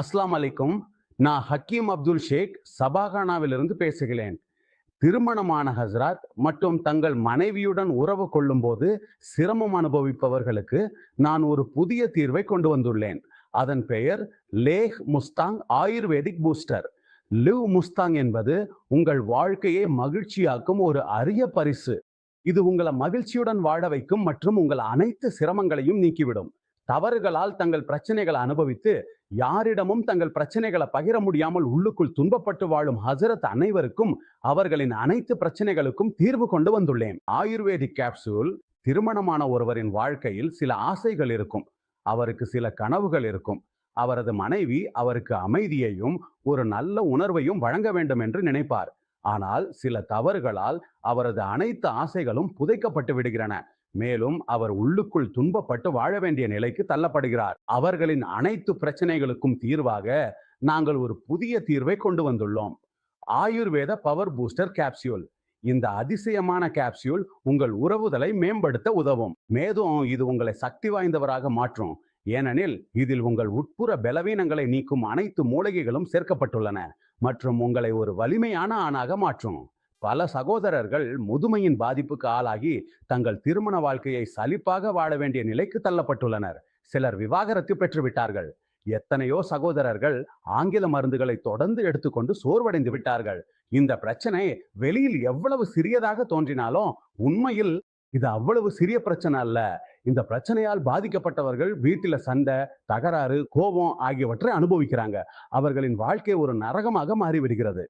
அஸ்லாம் அலைக்கும். நான் ஹக்கீம் அப்துல் ஷேக் சபாகானாவிலிருந்து பேசுகிறேன். திருமணமான ஹஸ்ராத் மற்றும் தங்கள் மனைவியுடன் உறவு கொள்ளும் போது சிரமம் அனுபவிப்பவர்களுக்கு நான் ஒரு புதிய தீர்வை கொண்டு வந்துள்ளேன். அதன் பெயர் லேஹ் முஸ்தாங் ஆயுர்வேதிக் பூஸ்டர். லிவ் முஸ்தாங் என்பது உங்கள் வாழ்க்கையை மகிழ்ச்சியாக்கும் ஒரு அரிய பரிசு. இது உங்களை மகிழ்ச்சியுடன் வாழ வைக்கும் மற்றும் உங்கள் அனைத்து சிரமங்களையும் நீக்கிவிடும். தவறுகளால் தங்கள் பிரச்சனைகளை அனுபவித்து யாரிடமும் தங்கள் பிரச்சனைகளை பகிர முடியாமல் உள்ளுக்குள் துன்பப்பட்டு வாழும் ஹசரத் அனைவருக்கும் அவர்களின் அனைத்து பிரச்சனைகளுக்கும் தீர்வு கொண்டு வந்துள்ளேன். ஆயுர்வேதிக் கேப்சூல் திருமணமான ஒருவரின் வாழ்க்கையில் சில ஆசைகள் இருக்கும், அவருக்கு சில கனவுகள் இருக்கும். அவரது மனைவி அவருக்கு அமைதியையும் ஒரு நல்ல உணர்வையும் வழங்க வேண்டும் என்று நினைப்பார். ஆனால் சில தவறுகளால் அவரது அனைத்து ஆசைகளும் புதைக்கப்பட்டு விடுகிறன. மேலும் அவர் உள்ளுக்குள் துன்பப்பட்டு வாழ வேண்டிய நிலைக்கு தள்ளப்படுகிறார். அவர்களின் அனைத்து பிரச்சனைகளுக்கும் தீர்வாக நாங்கள் ஒரு புதிய தீர்வை கொண்டு வந்துள்ளோம். ஆயுர்வேத பவர் பூஸ்டர் கேப்சியூல். இந்த அதிசயமான கேப்சியூல் உங்கள் உறவுதலை மேம்படுத்த உதவும். மேலும் இது உங்களை சக்தி வாய்ந்தவராக மாற்றும். ஏனெனில் இதில் உங்கள் உட்புற பலவீனங்களை நீக்கும் அனைத்து மூலிகைகளும் சேர்க்கப்பட்டுள்ளன மற்றும் உங்களை ஒரு வலிமையான ஆணாக மாற்றும். பல சகோதரர்கள் முதுமையின் பாதிப்புக்கு ஆளாகி தங்கள் திருமண வாழ்க்கையை சலிப்பாக வாழ வேண்டிய நிலைக்கு தள்ளப்பட்டுள்ளனர். சிலர் விவாகரத்து பெற்றுவிட்டார்கள். எத்தனையோ சகோதரர்கள் ஆங்கில மருந்துகளை தொடர்ந்து எடுத்துக்கொண்டு சோர்வடைந்து விட்டார்கள். இந்த பிரச்சனை வெளியில் எவ்வளவு சிறியதாக தோன்றினாலும் உண்மையில் இது அவ்வளவு சிறிய பிரச்சனை அல்ல. இந்த பிரச்சனையால் பாதிக்கப்பட்டவர்கள் வீட்டில சண்டை, தகராறு, கோபம் ஆகியவற்றை அனுபவிக்கிறாங்க. அவர்களின் வாழ்க்கை ஒரு நரகமாக மாறிவிடுகிறது.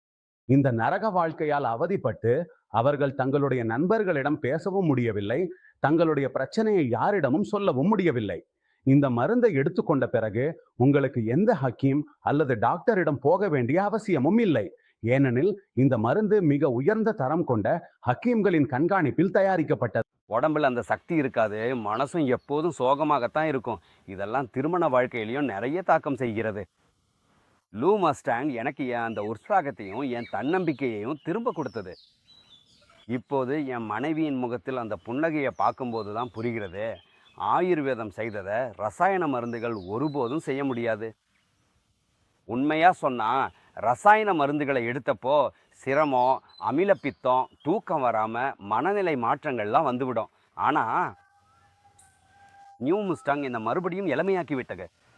இந்த நரக வாழ்க்கையால் அவதிப்பட்டு அவர்கள் தங்களுடைய நண்பர்களிடம் பேசவும் முடியவில்லை, தங்களுடைய பிரச்சனையை யாரிடமும் சொல்லவும் முடியவில்லை. இந்த மருந்தை எடுத்துக்கொண்ட பிறகு உங்களுக்கு எந்த ஹக்கீம் அல்லது டாக்டரிடம் போக வேண்டிய அவசியமும் இல்லை. ஏனெனில் இந்த மருந்து மிக உயர்ந்த தரம் கொண்ட ஹக்கீம்களின் கண்காணிப்பில் தயாரிக்கப்பட்டது. உடம்புல அந்த சக்தி இருக்காது, மனசும் எப்போதும் சோகமாகத்தான் இருக்கும். இதெல்லாம் திருமண வாழ்க்கையிலையும் நிறைய தாக்கம் செய்கிறது. லூ மஸ்டாங் எனக்கு அந்த உற்சாகத்தையும் என் தன்னம்பிக்கையையும் திரும்ப கொடுத்தது. இப்போது என் மனைவியின் முகத்தில் அந்த புன்னகையை பார்க்கும்போது தான் புரிகிறது, ஆயுர்வேதம் செய்ததை ரசாயன மருந்துகள் ஒருபோதும் செய்ய முடியாது. உண்மையாக சொன்னால் ரசாயன மருந்துகளை எடுத்தப்போ சிரமம், அமிலப்பித்தம், தூக்கம் வராமல் மனநிலை மாற்றங்கள்லாம் வந்துவிடும். ஆனால் நியூ முஸ்டாங் என்னை மறுபடியும் இளமையாக்கி விட்டது.